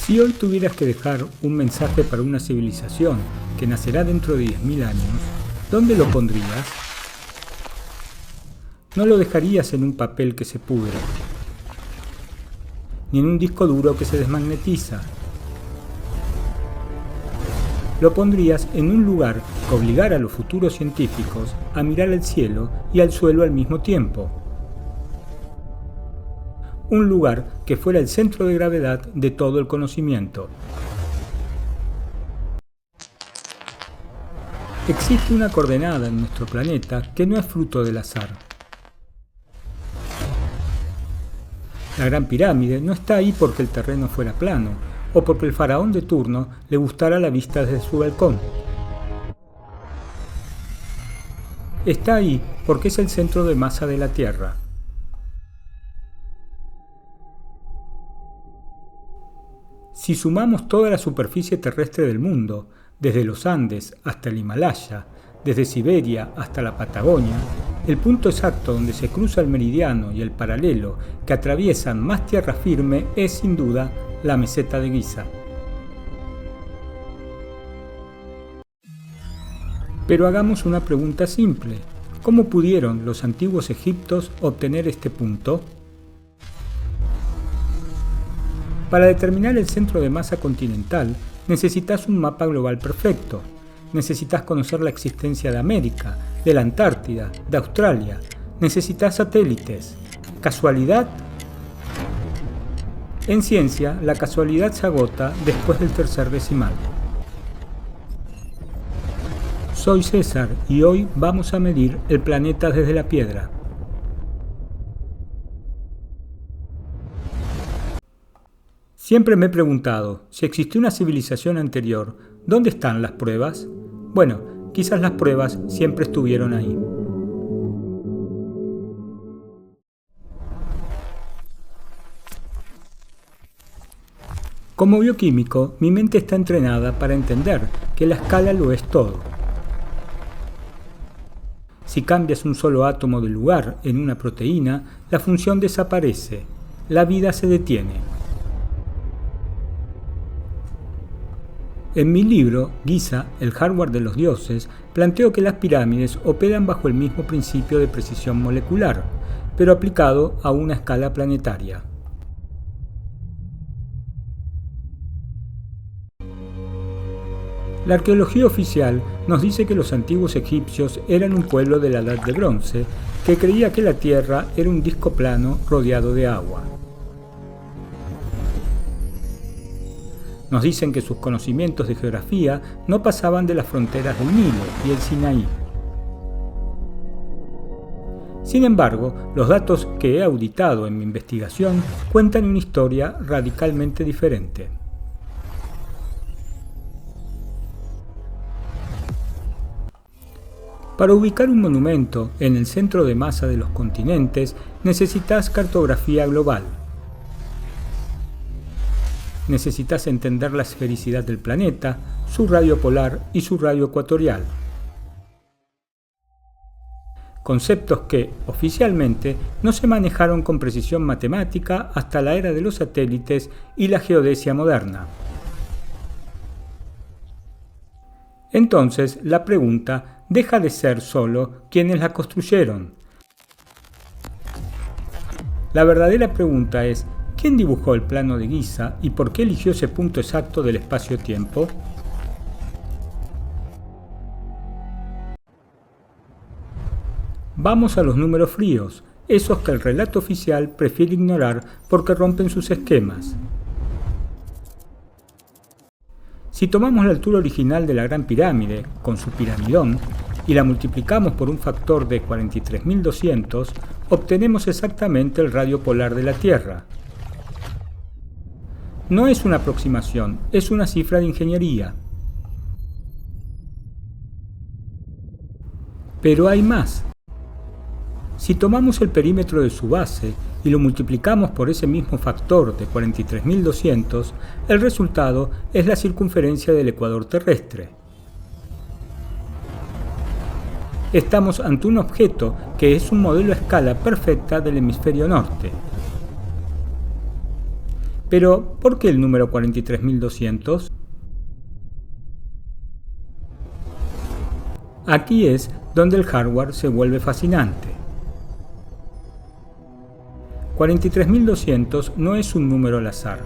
Si hoy tuvieras que dejar un mensaje para una civilización que nacerá dentro de 10.000 años, ¿dónde lo pondrías? No lo dejarías en un papel que se pudre, ni en un disco duro que se desmagnetiza. Lo pondrías en un lugar que obligara a los futuros científicos a mirar al cielo y al suelo al mismo tiempo. Un lugar que fuera el centro de gravedad de todo el conocimiento. Existe una coordenada en nuestro planeta que no es fruto del azar. La Gran Pirámide no está ahí porque el terreno fuera plano o porque el faraón de turno le gustara la vista desde su balcón. Está ahí porque es el centro de masa de la Tierra. Si sumamos toda la superficie terrestre del mundo, desde los Andes hasta el Himalaya, desde Siberia hasta la Patagonia, el punto exacto donde se cruza el meridiano y el paralelo que atraviesan más tierra firme es sin duda la meseta de Giza. Pero hagamos una pregunta simple. ¿Cómo pudieron los antiguos egipcios obtener este punto? Para determinar el centro de masa continental, necesitas un mapa global perfecto. Necesitas conocer la existencia de América, de la Antártida, de Australia. Necesitas satélites. ¿Casualidad? En ciencia, la casualidad se agota después del tercer decimal. Soy César y hoy vamos a medir el planeta desde la Piedra. Siempre me he preguntado, si existió una civilización anterior, ¿dónde están las pruebas? Bueno, quizás las pruebas siempre estuvieron ahí. Como bioquímico, mi mente está entrenada para entender que la escala lo es todo. Si cambias un solo átomo de lugar en una proteína, la función desaparece, la vida se detiene. En mi libro, Giza, el hardware de los dioses, planteo que las pirámides operan bajo el mismo principio de precisión molecular, pero aplicado a una escala planetaria. La arqueología oficial nos dice que los antiguos egipcios eran un pueblo de la Edad de Bronce que creía que la Tierra era un disco plano rodeado de agua. Nos dicen que sus conocimientos de geografía no pasaban de las fronteras del Nilo y el Sinaí. Sin embargo, los datos que he auditado en mi investigación cuentan una historia radicalmente diferente. Para ubicar un monumento en el centro de masa de los continentes, necesitas cartografía global. Necesitas entender la esfericidad del planeta, su radio polar y su radio ecuatorial. Conceptos que, oficialmente, no se manejaron con precisión matemática hasta la era de los satélites y la geodesia moderna. Entonces, la pregunta deja de ser solo quiénes la construyeron. La verdadera pregunta es, ¿quién dibujó el plano de Giza y por qué eligió ese punto exacto del espacio-tiempo? Vamos a los números fríos, esos que el relato oficial prefiere ignorar porque rompen sus esquemas. Si tomamos la altura original de la Gran Pirámide, con su piramidón, y la multiplicamos por un factor de 43.200, obtenemos exactamente el radio polar de la Tierra. No es una aproximación, es una cifra de ingeniería. Pero hay más. Si tomamos el perímetro de su base y lo multiplicamos por ese mismo factor de 43.200, el resultado es la circunferencia del ecuador terrestre. Estamos ante un objeto que es un modelo a escala perfecta del hemisferio norte. Pero, ¿por qué el número 43.200? Aquí es donde el hardware se vuelve fascinante. 43.200 no es un número al azar.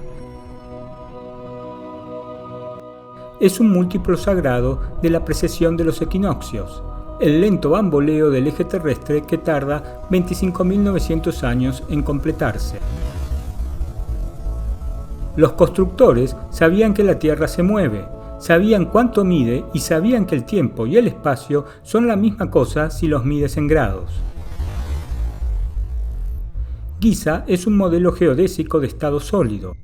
Es un múltiplo sagrado de la precesión de los equinoccios, el lento bamboleo del eje terrestre que tarda 25.900 años en completarse. Los constructores sabían que la Tierra se mueve, sabían cuánto mide y sabían que el tiempo y el espacio son la misma cosa si los mides en grados. Giza es un modelo geodésico de estado sólido.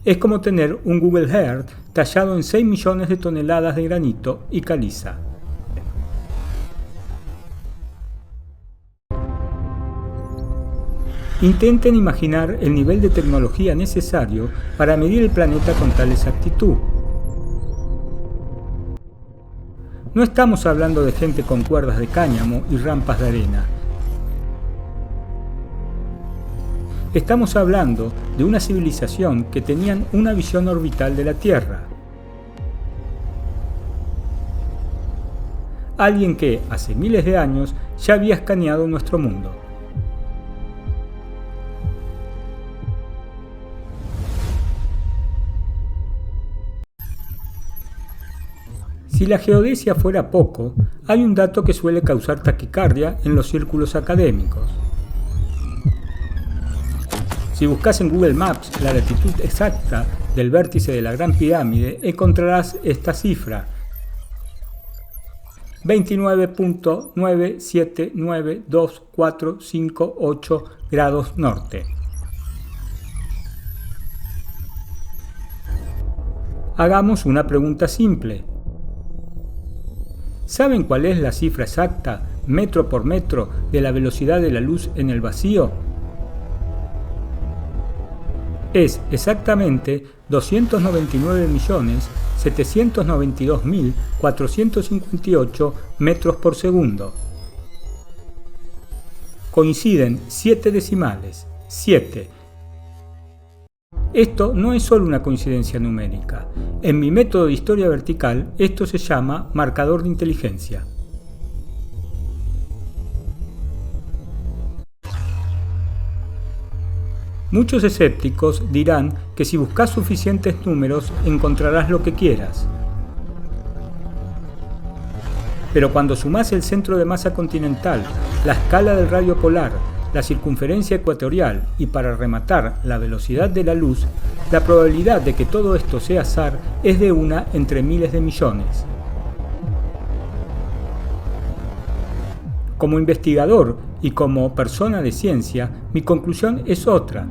Es como tener un Google Earth tallado en 6 millones de toneladas de granito y caliza. Intenten imaginar el nivel de tecnología necesario para medir el planeta con tal exactitud. No estamos hablando de gente con cuerdas de cáñamo y rampas de arena. Estamos hablando de una civilización que tenían una visión orbital de la Tierra. Alguien que, hace miles de años, ya había escaneado nuestro mundo. Si la geodesia fuera poco, hay un dato que suele causar taquicardia en los círculos académicos. Si buscas en Google Maps la latitud exacta del vértice de la Gran Pirámide, encontrarás esta cifra: 29.979248 grados norte. Hagamos una pregunta simple. ¿Saben cuál es la cifra exacta, metro por metro, de la velocidad de la luz en el vacío? Es exactamente 299.792.458 metros por segundo. Coinciden 7 decimales, 7. Esto no es solo una coincidencia numérica. En mi método de historia vertical, esto se llama marcador de inteligencia. Muchos escépticos dirán que si buscas suficientes números encontrarás lo que quieras. Pero cuando sumás el centro de masa continental, la escala del radio polar, la circunferencia ecuatorial y, para rematar, la velocidad de la luz, la probabilidad de que todo esto sea azar es de 1 entre miles de millones. Como investigador y como persona de ciencia, mi conclusión es otra.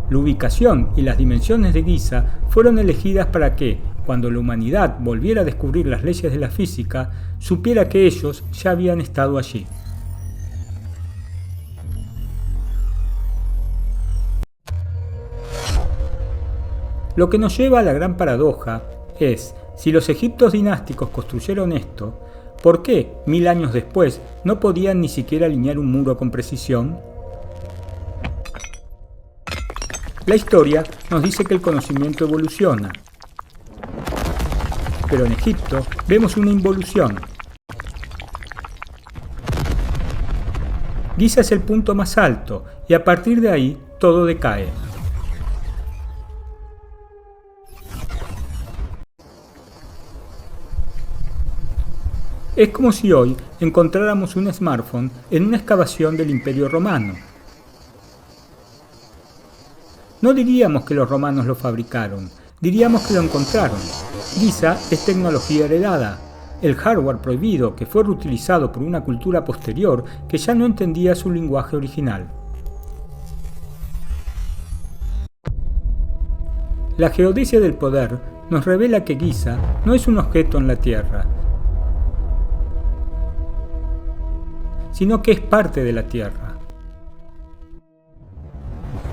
La ubicación y las dimensiones de Giza fueron elegidas para que, cuando la humanidad volviera a descubrir las leyes de la física, supiera que ellos ya habían estado allí. Lo que nos lleva a la gran paradoja es, si los egipcios dinásticos construyeron esto, ¿por qué 1000 años después no podían ni siquiera alinear un muro con precisión? La historia nos dice que el conocimiento evoluciona. Pero en Egipto vemos una involución. Giza es el punto más alto y a partir de ahí todo decae. Es como si hoy encontráramos un smartphone en una excavación del Imperio Romano. No diríamos que los romanos lo fabricaron, diríamos que lo encontraron. Giza es tecnología heredada, el hardware prohibido que fue reutilizado por una cultura posterior que ya no entendía su lenguaje original. La geodesia del poder nos revela que Giza no es un objeto en la Tierra, sino que es parte de la Tierra.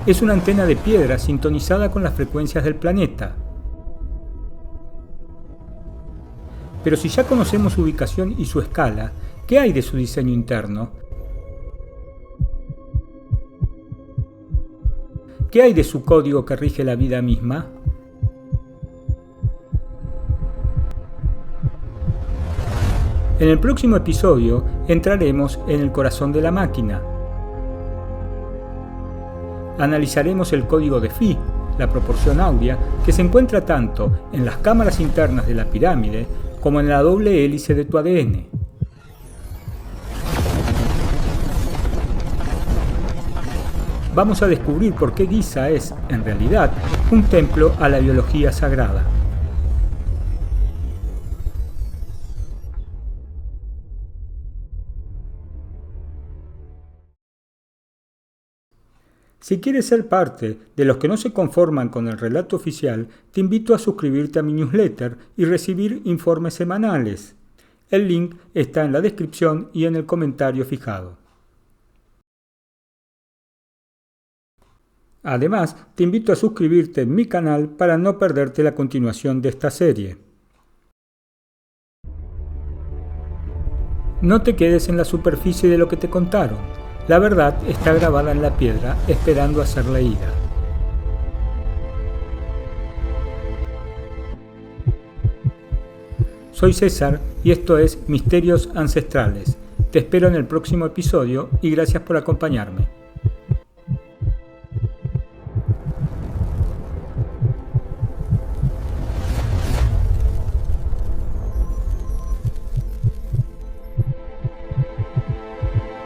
Es una antena de piedra sintonizada con las frecuencias del planeta. Pero si ya conocemos su ubicación y su escala, ¿qué hay de su diseño interno? ¿qué hay de su código que rige la vida misma? En el próximo episodio entraremos en el corazón de la máquina. Analizaremos el código de Phi, la proporción áurea, que se encuentra tanto en las cámaras internas de la pirámide como en la doble hélice de tu ADN. Vamos a descubrir por qué Giza es, en realidad, un templo a la biología sagrada. Si quieres ser parte de los que no se conforman con el relato oficial, te invito a suscribirte a mi newsletter y recibir informes semanales. El link está en la descripción y en el comentario fijado. Además, te invito a suscribirte en mi canal para no perderte la continuación de esta serie. No te quedes en la superficie de lo que te contaron. La verdad está grabada en la piedra, esperando a ser leída. Soy César y esto es Misterios Ancestrales. Te espero en el próximo episodio y gracias por acompañarme.